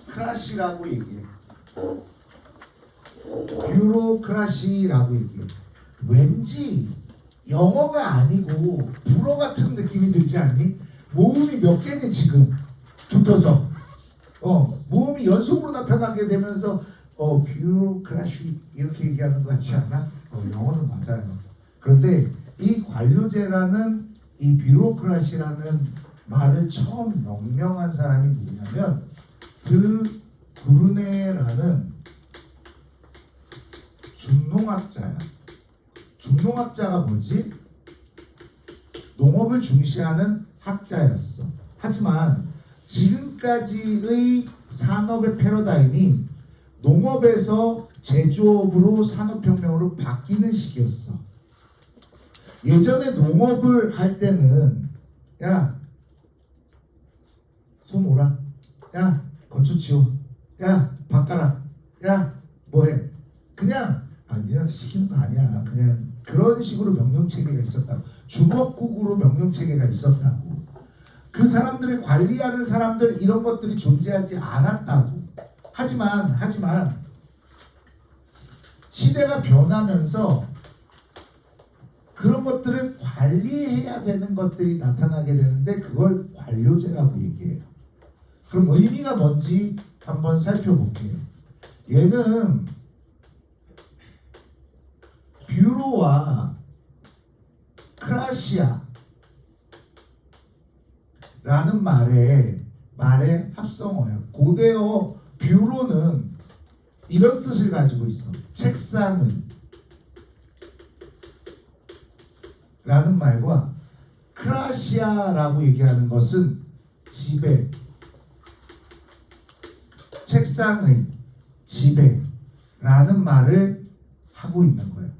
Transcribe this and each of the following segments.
뷰로크라시라고 얘기해. 뷰로크라시라고 얘기해. 왠지 영어가 아니고 불어 같은 느낌이 들지 않니? 모음이 몇 개니 지금 붙어서 모음이 연속으로 나타나게 되면서 뷰로크라시 이렇게 얘기하는 것 같지 않아? 영어는 맞아요. 그런데 이 관료제라는 이 뷰로크라시라는 말을 처음 명명한 사람이 누구냐면 드 브루네라는 중농학자야. 중농학자가 뭐지? 농업을 중시하는 학자였어. 하지만 지금까지의 산업의 패러다임이 농업에서 제조업으로 산업혁명으로 바뀌는 시기였어. 예전에 농업을 할 때는 야, 손 오라. 야, 건초 치워. 야, 밥 깔아. 야, 뭐해. 그냥 니한테 시키는 거 아니야. 그냥 그런 식으로 명령체계가 있었다고. 주먹국으로 명령체계가 있었다고. 그 사람들을 관리하는 사람들 이런 것들이 존재하지 않았다고. 하지만 시대가 변하면서 그런 것들을 관리해야 되는 것들이 나타나게 되는데 그걸 관료제라고 얘기해요. 그럼 의미가 뭔지 한번 살펴볼게요. 얘는 뷰로와 크라시아라는 말의 합성어예요. 고대어 뷰로는 이런 뜻을 가지고 있어. 책상의 라는 말과 크라시아라고 얘기하는 것은 지배, 책상의 지배라는 말을 하고 있는 거예요.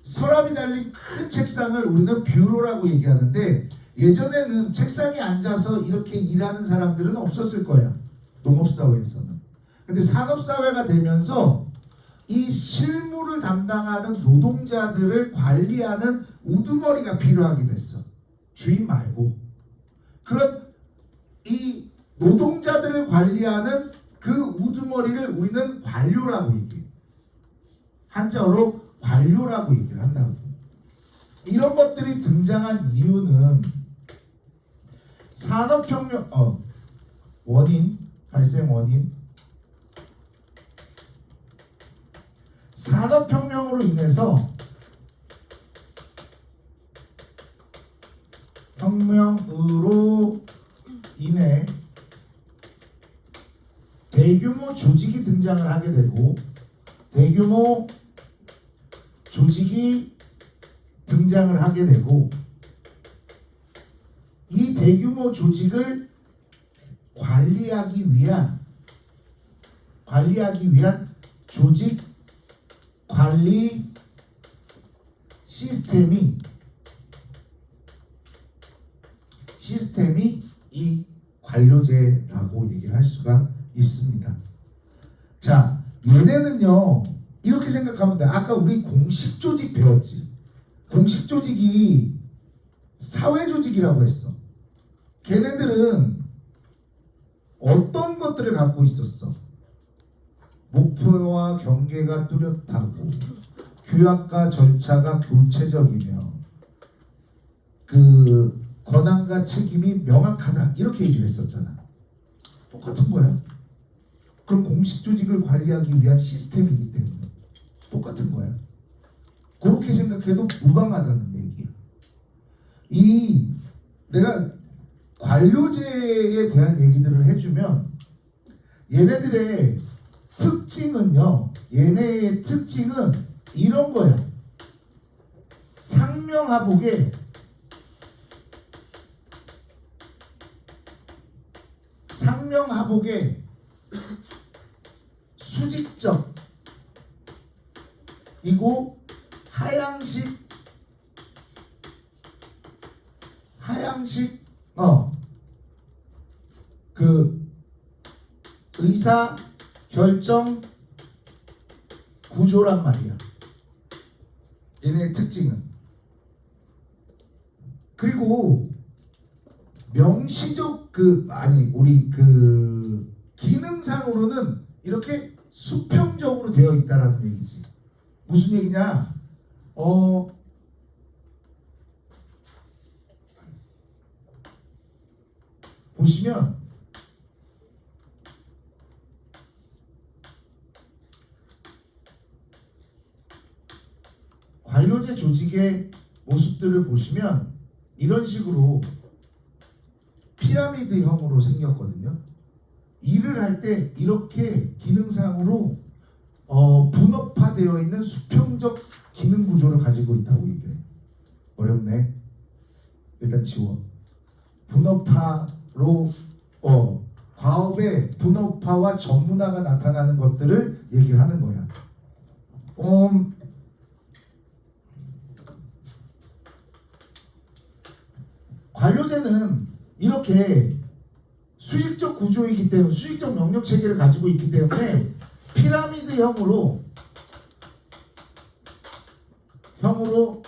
서랍이 달린 큰 책상을 우리는 뷰로라고 얘기하는데 예전에는 책상에 앉아서 이렇게 일하는 사람들은 없었을 거예요. 농업사회에서는. 근데 산업사회가 되면서 이 실무를 담당하는 노동자들을 관리하는 우두머리가 필요하게 됐어. 주인 말고. 그런 이 노동자들을 관리하는 그 우두머리를 우리는 관료라고 얘기해. 한자어로 관료라고 얘기를 한다고. 이런 것들이 등장한 이유는 산업혁명 발생 원인 산업혁명으로 인해서 혁명으로 인해 대규모 조직이 등장을 하게 되고 대규모 조직이 등장을 하게 되고 이 대규모 조직을 관리하기 위한 조직 관리 시스템이 이 관료제라고 얘기를 할 수가 있습니다. 자, 얘네는요 이렇게 생각하면 돼. 아까 우리 공식 조직 배웠지. 공식 조직이 사회 조직이라고 했어. 걔네들은 어떤 것들을 갖고 있었어? 목표와 경계가 뚜렷하고 규약과 절차가 교체적이며 그 권한과 책임이 명확하다 이렇게 얘기를 했었잖아. 똑같은 거야. 그럼 공식 조직을 관리하기 위한 시스템이기 때문에 똑같은 거야. 그렇게 생각해도 무방하다는 얘기야. 내가 관료제에 대한 얘기들을 해주면 얘네의 특징은 이런 거예요. 상명하복에 수직적이고 하향식 그 의사 결정 구조란 말이야. 얘네의 특징은. 그리고 명시적 우리 기능상으로는 이렇게 수평적으로 되어 있다라는 얘기지. 무슨 얘기냐? 보시면 관료제 조직의 모습들을 보시면 이런 식으로 피라미드형으로 생겼거든요. 일을 할 때 이렇게 기능상으로 분업화되어 있는 수평적 기능 구조를 가지고 있다고 얘기해. 어렵네. 일단 지워. 분업화로 과업의 분업화와 전문화가 나타나는 것들을 얘기를 하는 거야. 관료제는 이렇게 수익적 구조이기 때문에 수익적 명령 체계를 가지고 있기 때문에 피라미드형으로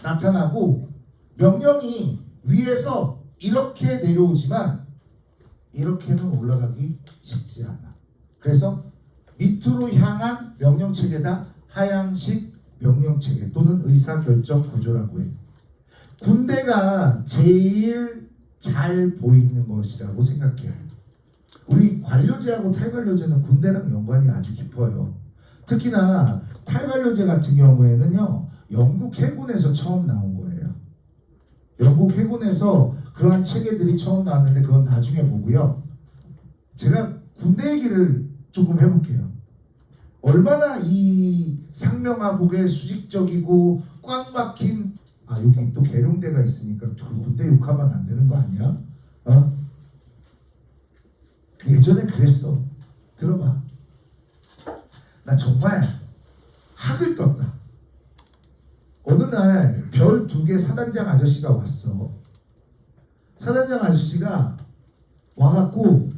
나타나고 명령이 위에서 이렇게 내려오지만 이렇게는 올라가기 쉽지 않아. 그래서 밑으로 향한 명령 체계다 하향식 명령 체계 또는 의사결정 구조라고 해. 군대가 제일 잘 보이는 것이라고 생각해요. 우리 관료제하고 탈관료제는 군대랑 연관이 아주 깊어요. 특히나 탈관료제 같은 경우에는요, 영국 해군에서 처음 나온 거예요. 영국 해군에서 그러한 체계들이 처음 나왔는데 그건 나중에 보고요. 제가 군대 얘기를 조금 해볼게요. 얼마나 이 상명하복에 수직적이고 꽉 막힌 여기 또 계룡대가 있으니까 그 군대 욕하면 안 되는 거 아니야? 예전에 그랬어. 들어봐. 나 정말 학을 떴다. 어느 날 별 2개 사단장 아저씨가 왔어. 사단장 아저씨가 와갖고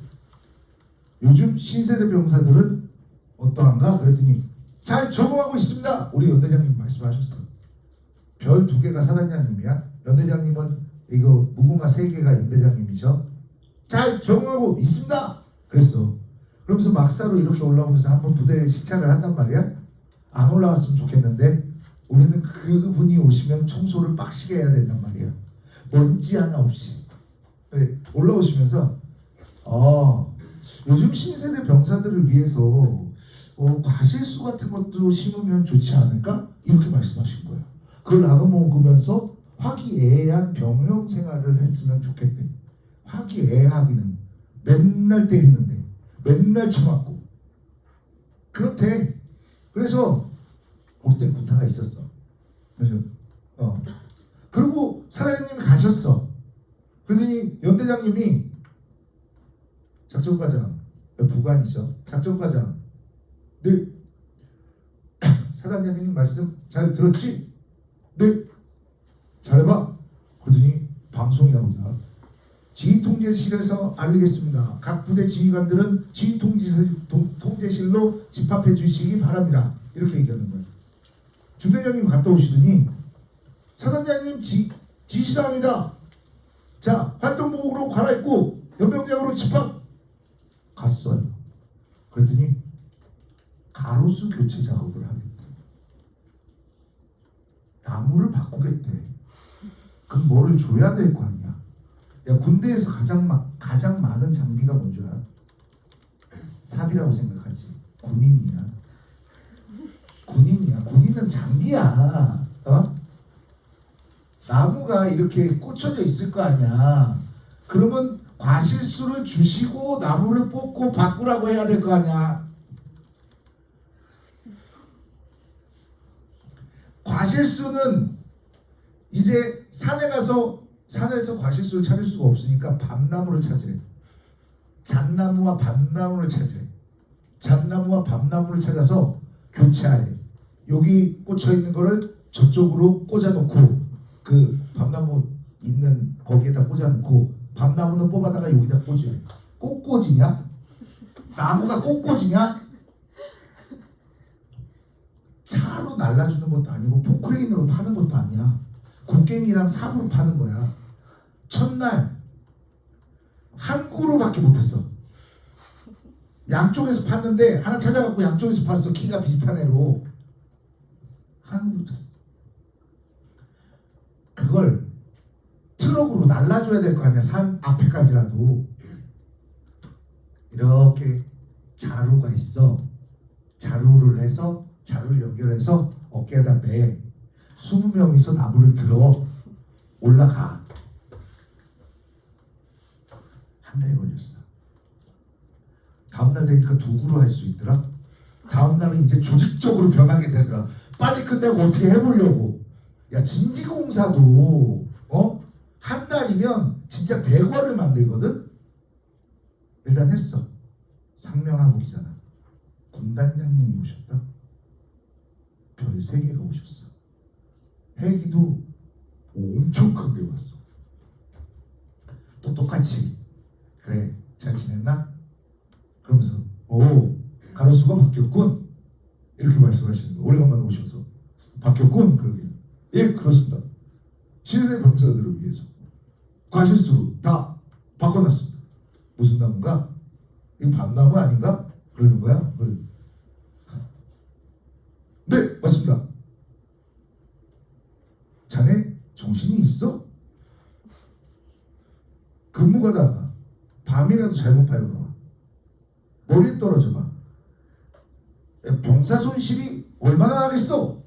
요즘 신세대 병사들은 어떠한가? 그랬더니 잘 적응하고 있습니다. 우리 연대장님 말씀하셨어. 별 2개가 사단장님이야. 연대장님은 이거 무궁화 3개가 연대장님이셔. 잘 적응하고 있습니다. 그랬어. 그러면서 막사로 이렇게 올라오면서 한번 부대에 시착을 한단 말이야. 안 올라왔으면 좋겠는데 우리는 그분이 오시면 청소를 빡시게 해야 된단 말이야. 먼지 하나 없이. 올라오시면서 요즘 신세대 병사들을 위해서 과실수 같은 것도 심으면 좋지 않을까? 이렇게 말씀하신 거야. 그걸 나눠 먹으면서 화기애애한 병영 생활을 했으면 좋겠대. 화기애애하기는 맨날 때리는데 맨날 쳐맞고 그렇대. 그래서 우리 때 구타가 있었어. 그래서 그리고 사장님이 가셨어. 그러더니 연대장님이 작전과장 부관이죠. 작전과장 네 사단장님 말씀 잘 들었지? 네 잘해봐. 그러더니 방송이 나온다. 지휘통제실에서 알리겠습니다. 각 부대 지휘관들은 지휘통제실로 집합해 주시기 바랍니다. 이렇게 얘기하는 거예요. 중대장님 갔다 오시더니 사단장님 지시사항이다. 자 활동복으로 갈아입고 연병장으로 집합. 갔어요. 그랬더니 가로수 교체 작업을 하겠대. 나무를 바꾸겠대. 그럼 뭐를 줘야 될 거 아니야. 야 군대에서 가장 많은 장비가 뭔 줄 알아? 삽이라고 생각하지. 군인이야. 군인은 장비야. 나무가 이렇게 꽂혀져 있을 거 아니야. 그러면 과실수를 주시고 나무를 뽑고 바꾸라고 해야 될 거 아니야. 과실수는 이제 산에서 과실수를 찾을 수가 없으니까 밤나무를 찾으래. 잣나무와 밤나무를 찾으래. 잣나무와 밤나무를 찾아서 교체하래. 여기 꽂혀 있는 거를 저쪽으로 꽂아놓고 그 밤나무 있는 거기에다 꽂아놓고 밤나무는 뽑아다가 여기다 꽂으래. 꽃꽂이냐? 나무가 꽃꽂이냐? 차로 날라주는 것도 아니고 포크레인으로 파는 것도 아니야. 곡괭이랑 삽으로 파는 거야. 첫날 한 그루밖에 못했어. 양쪽에서 팠는데 하나 찾아갖고 양쪽에서 팠어. 키가 비슷한 애로 한 그루 탔어. 그걸 트럭으로 날라줘야 될 거 아니야. 산 앞에까지라도. 이렇게 자루가 있어. 자루를 해서 자루를 연결해서 어깨에다 매. 20명이서 나무를 들어 올라가. 한 달 걸렸어. 다음날 되니까 2그루 할 수 있더라. 다음날은 이제 조직적으로 변하게 되더라. 빨리 끝내고 어떻게 해보려고. 야, 진지공사도 한 달이면 진짜 대궐을 만들거든. 일단 했어. 상명하국이잖아. 군단장님이 오셨다. 별 3개가 오셨어. 헬기도 엄청 큰 게 왔어. 또 똑같이 그래 잘 지냈나? 그러면서 오 가로수가 바뀌었군 이렇게 말씀하시는 거. 오래간만에 오셔서 바뀌었군. 그러게 예 그렇습니다. 신세 병사들을 위해서 과실수로 다 바꿔놨습니다. 무슨 나무인가? 이거 밤나무 아닌가? 그러는 거야. 네 맞습니다. 자네 정신이 있어? 근무 가다가 밤이라도 잘못 밟아봐. 머리에 떨어져봐. 병사 손실이 얼마나 나겠어?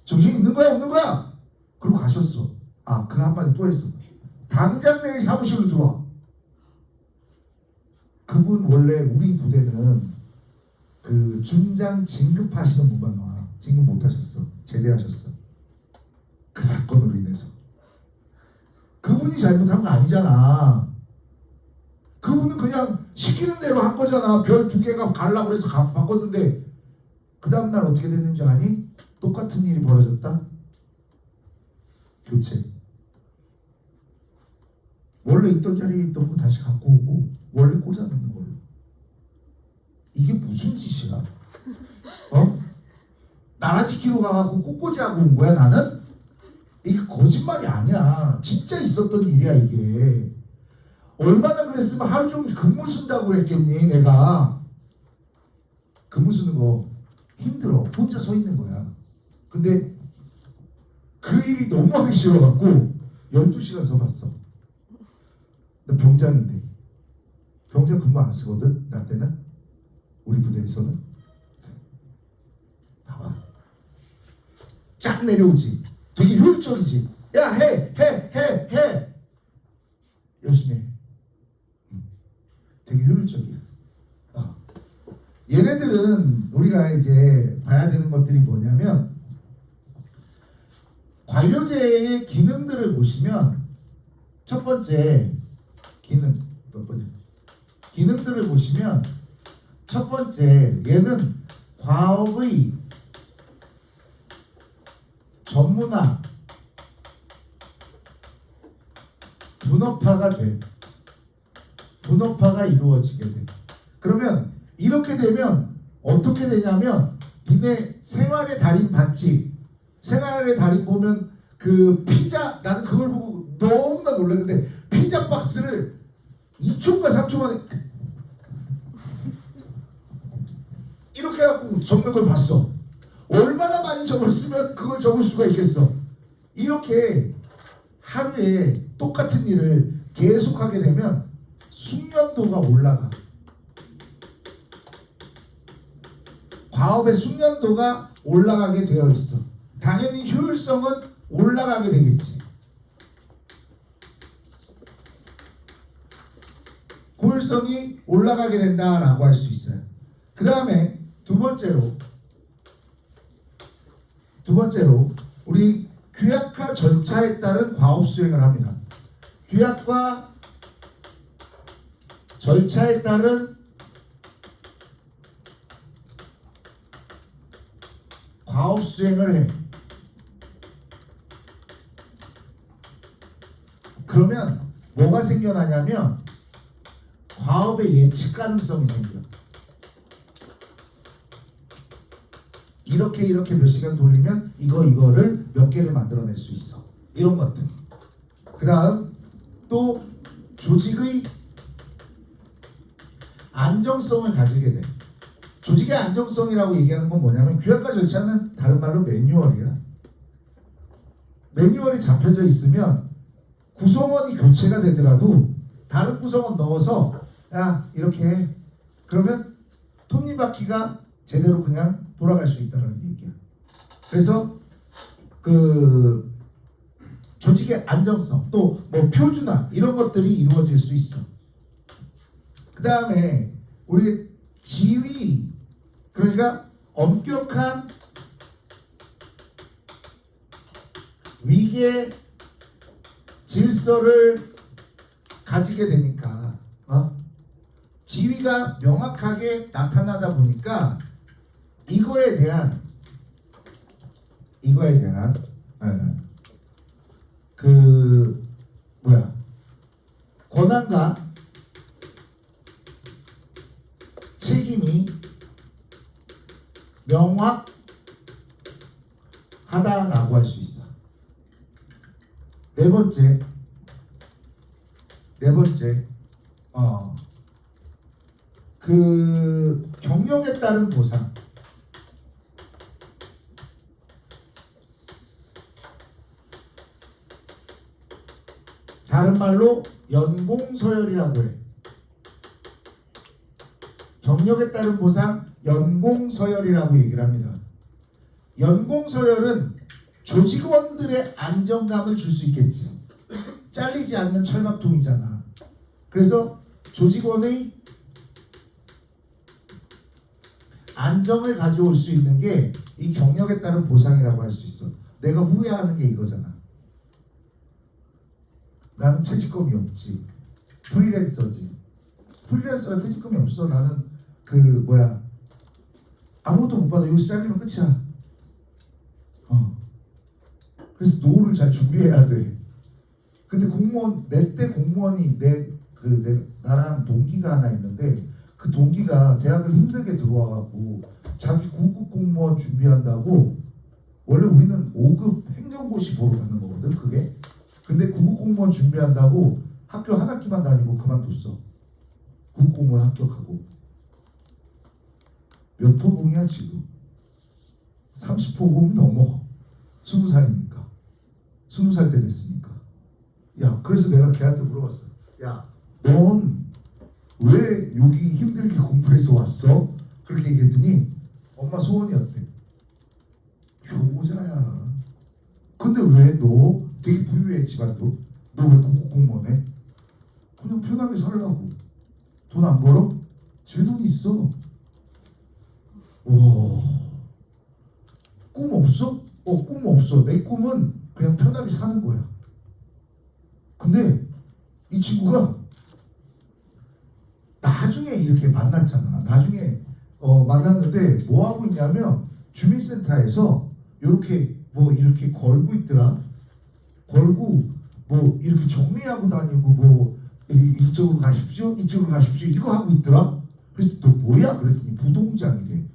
정신 있는 거야 없는 거야? 그러고 가셨어. 아 그 한마디 또 했어. 당장 내 사무실로 들어와. 그분 원래 우리 부대는 그 준장 진급하시는 분만 와. 진급 못 하셨어. 제대하셨어. 그 사건으로 인해서. 그분이 잘못한 거 아니잖아. 그분은 그냥 시키는 대로 한 거잖아. 별 2개가 가려고 그래서 바꿨는데 그 다음날 어떻게 됐는지 아니? 똑같은 일이 벌어졌다. 교체. 원래 있던 자리에 있던 거 다시 갖고 오고 원래 꽂아놓는 걸로. 이게 무슨 짓이야? 나라 지키러 가갖고 꽃꽂이하고 온 거야 나는? 이게 거짓말이 아니야. 진짜 있었던 일이야 이게. 얼마나 그랬으면 하루 종일 근무 쓴다고 했겠니 내가. 근무 쓰는 거 힘들어. 혼자 서 있는 거야. 근데 그 일이 너무 하기 싫어갖고 12시간 서봤어. 나 병장인데 병장 근무 안 쓰거든. 나 때는 우리 부대에서는. 봐봐 쫙 내려오지. 되게 효율적이지. 야 해 열심히 해. 되게 효율적이야. 얘네들은 우리가 이제 봐야 되는 것들이 뭐냐면 관료제의 기능들을 보시면 첫 번째 기능 몇 번째? 기능들을 보시면 첫 번째 얘는 과업의 전문화 분업화가 돼. 분업화가 이루어지게 돼. 그러면 이렇게 되면 어떻게 되냐면 니네 생활의 달인 봤지? 생활의 달인 보면 그 피자, 나는 그걸 보고 너무나 놀랐는데 피자 박스를 2초인가 3초 만에 이렇게 하고 접는 걸 봤어. 얼마나 많이 접었으면 그걸 접을 수가 있겠어. 이렇게 하루에 똑같은 일을 계속하게 되면 숙련도가 올라가. 과업의 숙련도가 올라가게 되어 있어. 당연히 효율성은 올라가게 되겠지. 효율성이 올라가게 된다라고 할 수 있어요. 그 다음에 두 번째로 우리 규약화 절차에 따른 과업 수행을 합니다. 규약화 절차에 따른 과업 수행을 해. 그러면 뭐가 생겨나냐면 과업의 예측 가능성이 생겨. 이렇게 몇 시간 돌리면 이거를 몇 개를 만들어낼 수 있어. 이런 것들. 그 다음 또 조직의 안정성을 가지게 돼. 조직의 안정성이라고 얘기하는 건 뭐냐면 규약과 절차는 다른 말로 매뉴얼이야. 매뉴얼이 잡혀져 있으면 구성원이 교체가 되더라도 다른 구성원 넣어서 야 이렇게 해. 그러면 톱니바퀴가 제대로 그냥 돌아갈 수 있다는 얘기야. 그래서 그 조직의 안정성 또 뭐 표준화 이런 것들이 이루어질 수 있어. 그 다음에 우리 지위 그러니까 엄격한 위계 질서를 가지게 되니까 지위가 명확하게 나타나다 보니까 이거에 대한 그 권한과 책임이 명확하다라고 할 수 있어. 네 번째, 그 경력에 따른 보상. 다른 말로 연공서열이라고 해. 경력에 따른 보상, 연공서열이라고 얘기를 합니다. 연공서열은 조직원들의 안정감을 줄 수 있겠지. 잘리지 않는 철밥통이잖아. 그래서 조직원의 안정을 가져올 수 있는 게 이 경력에 따른 보상이라고 할 수 있어. 내가 후회하는 게 이거잖아. 나는 퇴직금이 없지. 프리랜서지. 프리랜서가 퇴직금이 없어. 나는 아무것도 못 받아. 여기서 잘리면 끝이야. 그래서 노후를 잘 준비해야 돼. 근데 공무원 내 때 공무원이 나랑 동기가 하나 있는데 그 동기가 대학을 힘들게 들어와갖고 자기 9급 공무원 준비한다고. 원래 우리는 5급 행정고시 보러 가는 거거든 그게. 근데 9급 공무원 준비한다고 학교 한 학기만 다니고 그만뒀어. 9급 공무원 합격하고. 몇 호봉이야 지금? 30호봉 넘어. 20살이니까. 20살 때 됐으니까. 야, 그래서 내가 걔한테 물어봤어. 야, 넌 왜 여기 힘들게 공부해서 왔어? 그렇게 얘기했더니 엄마 소원이었대. 교자야. 근데 왜 너 되게 부유해 집안도. 너 왜 국국 공무원해? 그냥 편하게 살라고. 돈 안 벌어? 제 돈이 있어. 와. 꿈 없어? 꿈 없어. 내 꿈은 그냥 편하게 사는 거야. 근데 이 친구가 나중에 이렇게 만났잖아. 나중에 만났는데 뭐 하고 있냐면 주민센터에서 이렇게 이렇게 걸고 있더라. 걸고 이렇게 정리하고 다니고 이쪽으로 가십시오, 이쪽으로 가십시오 이거 하고 있더라. 그래서 너 뭐야? 그랬더니 부동장이래.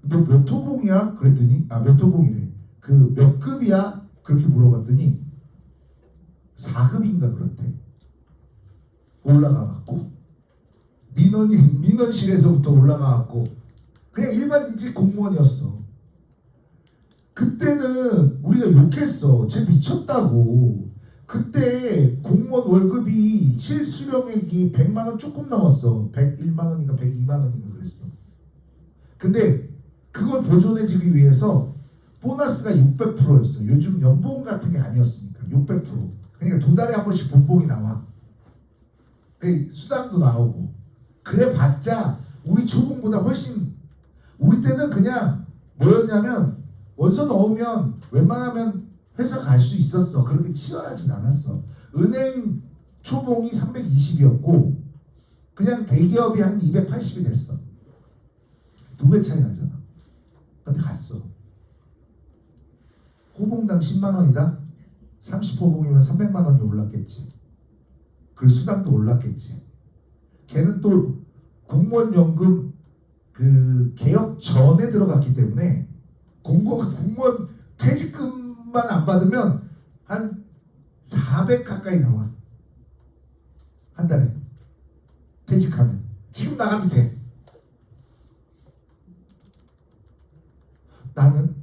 너 몇 호봉이야? 그랬더니 몇 호봉이래. 그 몇 급이야? 그렇게 물어봤더니 4급인가 그렇대. 올라가갖고 민원실에서부터 올라가갖고 그냥 일반직 공무원이었어. 그때는 우리가 욕했어. 쟤 미쳤다고. 그때 공무원 월급이 실수령액이 100만 원 조금 넘었어. 101만 원인가 102만 원인가 그랬어. 근데 그걸 보존해주기 위해서 보너스가 600%였어. 요즘 연봉 같은 게 아니었으니까 600%. 그러니까 2달에 한 번씩 본봉이 나와. 수당도 나오고. 그래봤자 우리 초봉보다 훨씬. 우리 때는 그냥 뭐였냐면 원서 넣으면 웬만하면 회사 갈 수 있었어. 그렇게 치열하진 않았어. 은행 초봉이 320이었고 그냥 대기업이 한 280이 됐어. 2배 차이 나잖아. 근데 갔어. 호봉당 10만 원이다? 30호봉이면 300만 원이 올랐겠지. 그리고 수당도 올랐겠지. 걔는 또 공무원연금 그 개혁 전에 들어갔기 때문에 공무원 퇴직금만 안 받으면 한 400 가까이 나와. 한 달에. 퇴직하면 지금 나가도 돼. 나는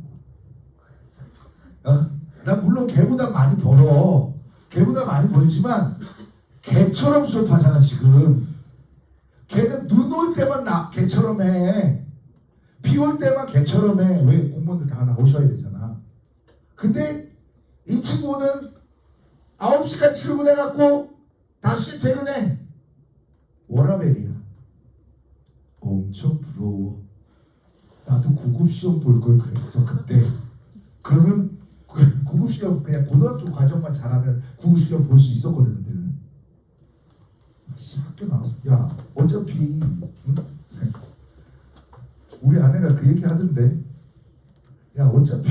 나 물론 걔보다 많이 벌어. 걔보다 많이 벌지만 걔처럼 수업하잖아 지금. 걔는 눈 올 때만 걔처럼 해. 비 올 때만 걔처럼 해. 왜? 공무원들 다 나오셔야 되잖아. 근데 이 친구는 9시까지 출근해갖고 5시에 퇴근해. 워라벨이야. 엄청 부러워. 나도 구급 시험 볼 걸 그랬어 그때. 그러면 구급 시험 그냥 고등학교 과정만 잘하면 구급 시험 볼 수 있었거든. 그때는. 학교 나와서 야 어차피 응? 우리 아내가 그 얘기 하던데. 야 어차피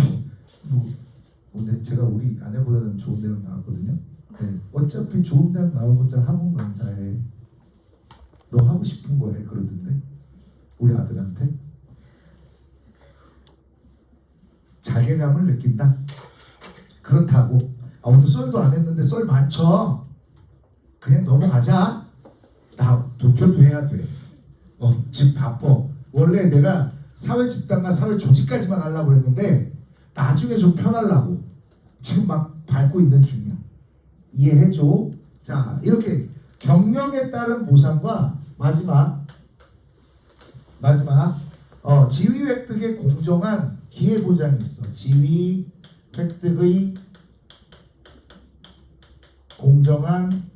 근데 제가 우리 아내보다는 좋은 대학 나왔거든요. 네. 어차피 좋은 대학 나오고자 학원 강사해. 너 하고 싶은 거 해. 그러던데 우리 아들한테. 자괴감을 느낀다. 그렇다고 오늘 썰도 안 했는데 썰 많죠. 그냥 넘어가자. 나 도쿄도 해야 돼. 지금 바빠. 원래 내가 사회 집단과 사회 조직까지만 하려고 했는데 나중에 좀 편하려고 지금 막 밟고 있는 중이야. 이해해줘. 자, 이렇게 경력에 따른 보상과 마지막 지위 획득의 공정한 기회 보장이 있어. 지위 획득의 공정한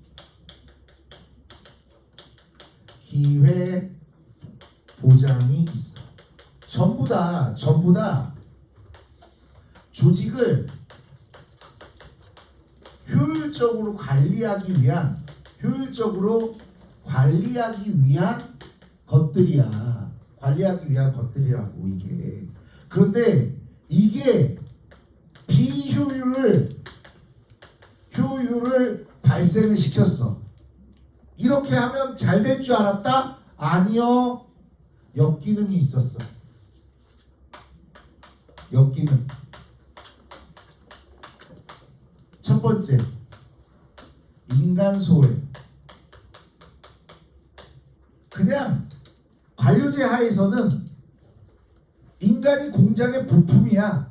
기회 보장이 있어. 전부 다 조직을 효율적으로 관리하기 위한 것들이야. 관리하기 위한 것들이라고 이게. 그런데 이게 효율을 발생을 시켰어. 이렇게 하면 잘 될 줄 알았다? 아니요. 역기능이 있었어. 역기능. 첫 번째, 인간 소외. 그냥 관료제 하에서는 인간이 공장의 부품이야.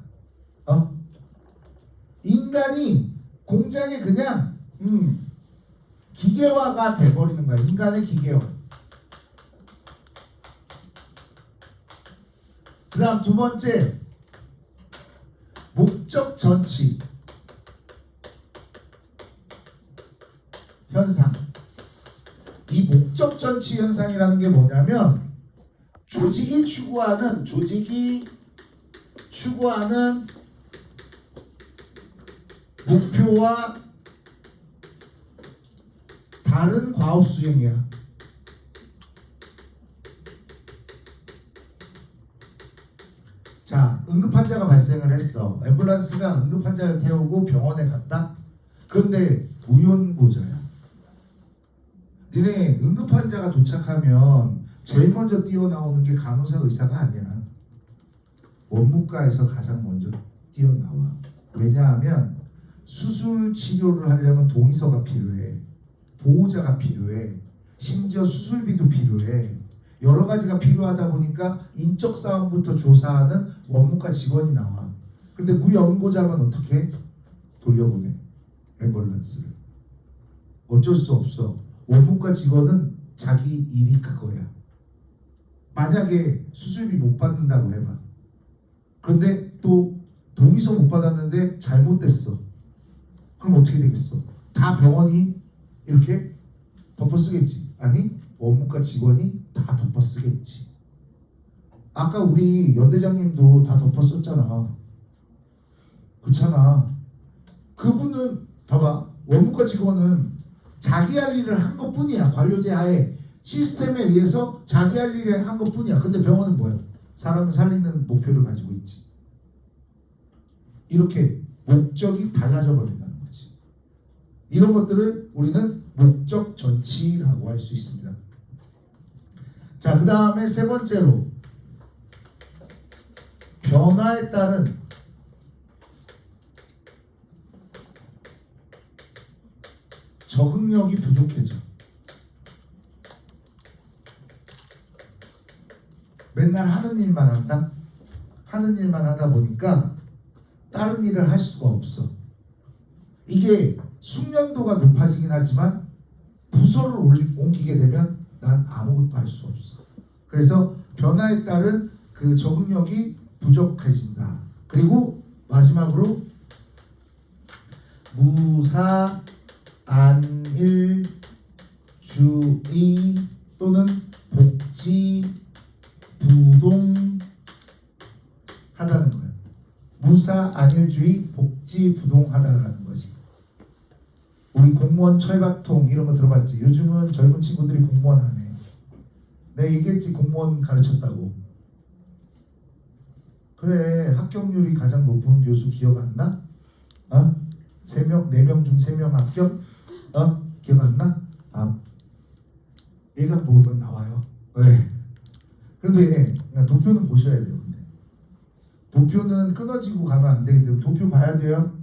인간이 공장에 그냥 기계화가 돼버리는 거야. 인간의 기계화. 그 다음 두 번째, 목적 전치 현상. 이 목적 전치 현상이라는 게 뭐냐면 조직이 추구하는 목표와 다른 과업 수행이야. 자, 응급환자가 발생을 했어. 앰뷸런스가 응급환자를 태우고 병원에 갔다. 그런데 무연고자야. 니네 응급환자가 도착하면 제일 먼저 뛰어나오는 게 간호사 의사가 아니야. 원무과에서 가장 먼저 뛰어나와. 왜냐하면 수술 치료를 하려면 동의서가 필요해. 보호자가 필요해. 심지어 수술비도 필요해. 여러 가지가 필요하다 보니까 인적 사항부터 조사하는 원무과 직원이 나와. 근데 무연고자면 어떻게 돌려보내? 앰뷸런스를. 어쩔 수 없어. 원무과 직원은 자기 일이 그거야. 만약에 수술비 못 받는다고 해봐. 그런데 또 동의서 못 받았는데 잘못됐어. 그럼 어떻게 되겠어? 다 병원이 이렇게 덮어쓰겠지. 아니, 원무과 직원이 다 덮어쓰겠지. 아까 우리 연대장님도 다 덮어썼잖아. 그렇잖아. 그분은 봐봐. 원무과 직원은 자기 할 일을 한 것뿐이야. 관료제 하에 시스템에 의해서 자기 할 일을 한 것뿐이야. 근데 병원은 뭐야? 사람을 살리는 목표를 가지고 있지. 이렇게 목적이 달라져 버린다는 거지. 이런 것들을 우리는 목적 전치라고 할 수 있습니다. 자, 그 다음에 세 번째로 변화에 따른 적응력이 부족해져. 맨날 하는 일만 한다? 하는 일만 하다 보니까 다른 일을 할 수가 없어. 이게 숙련도가 높아지긴 하지만 부서를 옮기게 되면 난 아무것도 할 수 없어. 그래서 변화에 따른 그 적응력이 부족해진다. 그리고 마지막으로 무사 안일주의 또는 복지 부동하다는 거예요. 무사 안일주의 복지 부동하다라는 거지. 우리 공무원 철밥통 이런 거 들어봤지? 요즘은 젊은 친구들이 공무원 안 해. 내가 얘기했지, 공무원 가르쳤다고. 그래, 합격률이 가장 높은 교수 기억 안 나? 4명 중 3명 합격? 기억 안 나? 얘가 보면 나와요. 네. 그런데 도표는 보셔야 돼요. 근데 도표는 끊어지고 가면 안 되기 때문에 도표 봐야 돼요.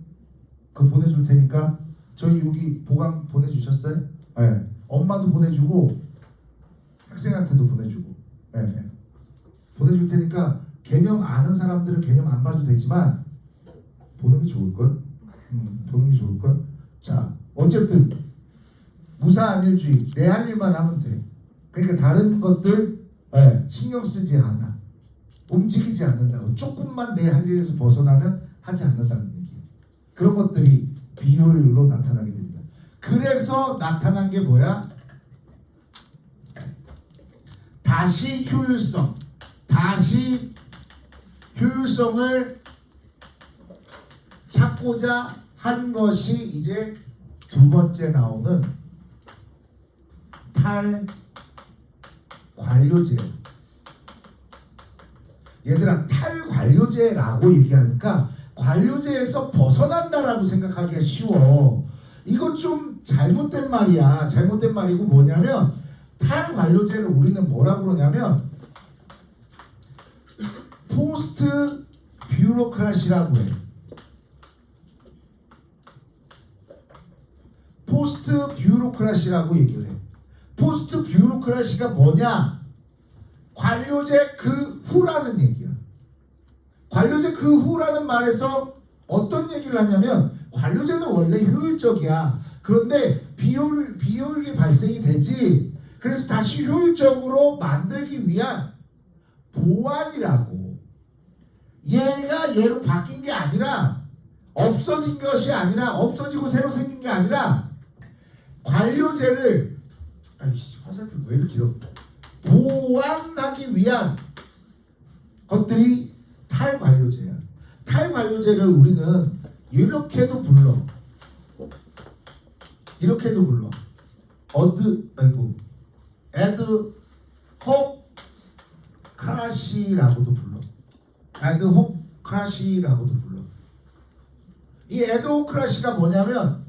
그거 보내줄 테니까. 저희 여기 보강 보내주셨어요? 네. 엄마도 보내주고 학생한테도 보내주고. 네. 보내줄 테니까 개념 아는 사람들은 개념 안 봐도 되지만 보는 게 좋을걸? 보는 게 좋을걸? 자, 어쨌든 무사안일주의, 내 할 일만 하면 돼. 그러니까 다른 것들 신경 쓰지 않아. 움직이지 않는다고. 조금만 내 할 일에서 벗어나면 하지 않는다는 얘기예요. 그런 것들이 비효율로 나타나게 됩니다. 그래서 나타난 게 뭐야? 다시 효율성을 찾고자 한 것이 이제 두 번째 나오는 탈관료제. 얘들아, 탈관료제라고 얘기하니까 관료제에서 벗어난다라고 생각하기가 쉬워. 이거 좀 잘못된 말이야. 잘못된 말이고 뭐냐면 탈관료제를 우리는 뭐라고 그러냐면 포스트 뷰로크라시라고 해. 포스트 뷰로크라시라고 얘기를 해. 포스트 뷰로크라시가 뭐냐? 관료제 그 후라는 얘기야. 관료제 그 후라는 말에서 어떤 얘기를 하냐면 관료제는 원래 효율적이야. 그런데 비효율이 발생이 되지. 그래서 다시 효율적으로 만들기 위한 보완이라고. 얘로 바뀐 게 아니라 없어진 것이 아니라 없어지고 새로 생긴 게 아니라 관료제를 화살표 왜 이렇게 길어? 보완하기 위한 것들이 탈관료제야. 탈관료제를 우리는 이렇게도 불러. 에드호크라시라고도 불러. 에드호크라시라고도 불러. 이 에드호크라시가 뭐냐면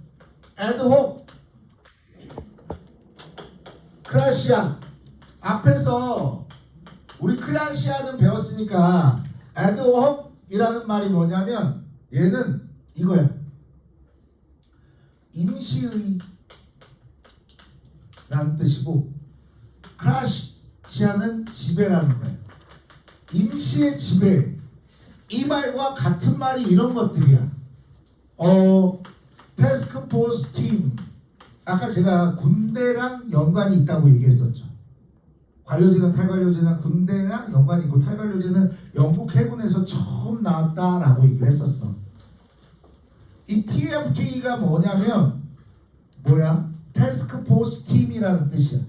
크라시아. 앞에서 우리 크라시아는 배웠으니까 에드호크이라는 말이 뭐냐면 얘는 이거야. 임시의 라는 뜻이고 크라시아는 지배라는 거야. 임시의 지배. 이 말과 같은 말이 이런 것들이야. 태스크포스 팀. 아까 제가 군대랑 연관이 있다고 얘기했었죠. 관료제나 탈관료제나 군대랑 연관이 있고 탈관료제는 영국 해군에서 처음 나왔다라고 얘기를 했었어. 이 TFT가 뭐냐면 태스크포스 팀이라는 뜻이야.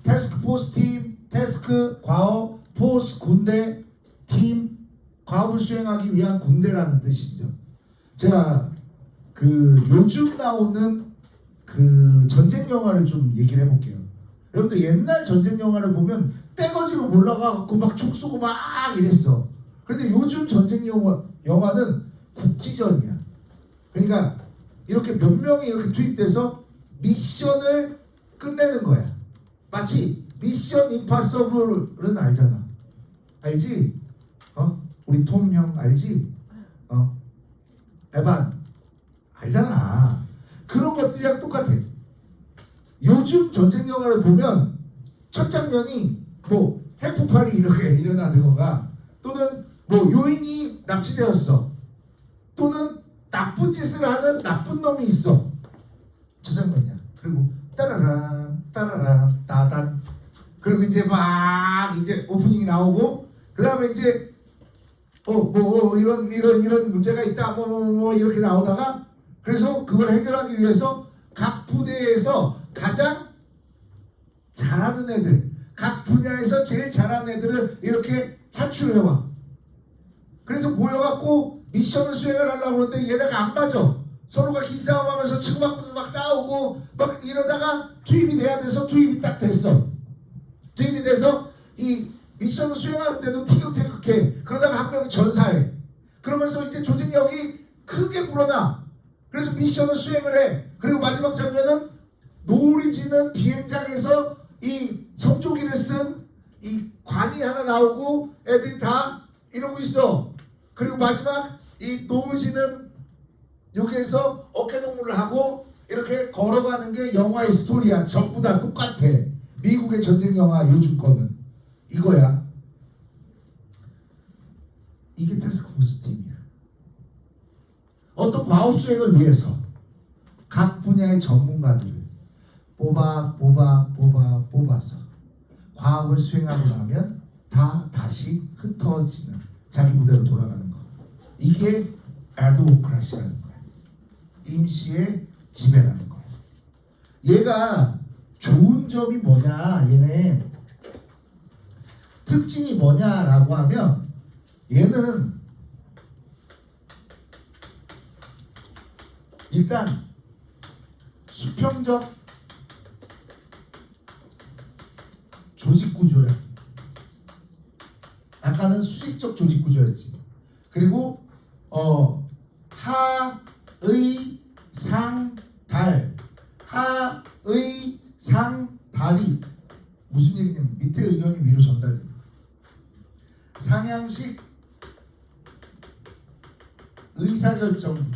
태스크포스 팀, 태스크 과어, 포스 군대, 팀 과업을 수행하기 위한 군대라는 뜻이죠. 제가 요즘 나오는 전쟁 영화를 좀 얘기를 해볼게요. 여러분들 옛날 전쟁 영화를 보면 떼거지로 올라가고 막 총 쏘고 막 이랬어. 그런데 요즘 전쟁 영화는 국지전이야. 그러니까 이렇게 몇 명이 이렇게 투입돼서 미션을 끝내는 거야. 마치 미션 임파서블은 알잖아. 알지? 우리 톰 형 알지? 에반 알잖아. 그런 것들이랑 똑같아. 요즘 전쟁 영화를 보면 첫 장면이 핵폭발이 이렇게 일어나는 거가, 또는 뭐 요인이 납치되었어, 또는 나쁜 짓을 하는 나쁜 놈이 있어. 저 장면이야. 그리고 따라란 따라란 따단, 그리고 이제 막 이제 오프닝이 나오고, 그 다음에 이제 이런 문제가 있다 뭐 이렇게 나오다가, 그래서 그걸 해결하기 위해서 각 부대에서 가장 잘하는 애들, 각 분야에서 제일 잘하는 애들을 이렇게 차출해와. 그래서 모여갖고 미션을 수행을 하려고 그러는데 얘네가 안 맞아. 서로가 기싸움하면서 치고받고 막 싸우고 막 이러다가 투입이 돼야 돼서 투입이 딱 됐어. 투입이 돼서 이 미션을 수행하는데도 티격태격해. 그러다가 한 명이 전사해. 그러면서 이제 조직력이 크게 불어나. 그래서 미션을 수행을 해. 그리고 마지막 장면은 노을이 지는 비행장에서 이 성조기를 쓴 이 관이 하나 나오고 애들이 다 이러고 있어. 그리고 마지막 이 노을 지는 여기에서 어깨동무를 하고 이렇게 걸어가는 게 영화의 스토리야. 전부 다 똑같아. 미국의 전쟁 영화 요즘 거는 이거야. 이게 태스크포스 팀이야. 어떤 과업 수행을 위해서 각 분야의 전문가들을 뽑아서 과업을 수행하고 나면 다 다시 흩어지는 자기 부대로 돌아가는 거. 이게 애드호크라시라는 거야. 임시의 지배라는 거야. 얘가 좋은 점이 뭐냐, 얘네 특징이 뭐냐라고 하면, 얘는 일단 수평적 조직 구조야. 아까는 수직적 조직 구조였지. 그리고 하의 상달, 하의 상달이 무슨 얘기냐면 밑에 의견이 위로 전달돼. 상향식 의사결정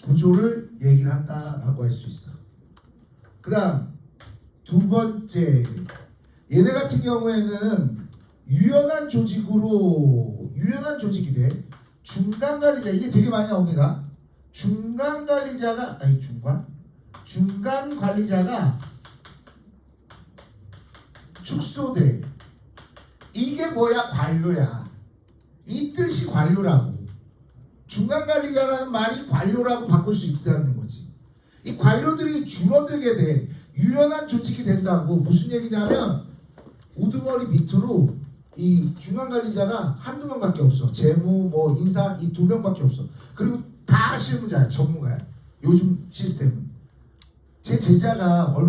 구조를 얘기를 한다라고 할 수 있어. 그 다음 두 번째, 얘네 같은 경우에는 유연한 조직이 돼. 중간 관리자, 이게 되게 많이 나옵니다. 중간 관리자가 축소돼. 이게 뭐야? 관료야. 이 뜻이 관료라고. 중간 관리자라는 말이 관료라고 바꿀 수 있다는 거지. 이 관료들이 줄어들게 돼. 유연한 조직이 된다고. 무슨 얘기냐면 우두머리 밑으로 이 중간 관리자가 한두 명밖에 없어. 재무, 뭐 인사 이 두 명밖에 없어. 그리고 다 실무자야, 전문가야. 요즘 시스템은. 제 제자가 얼마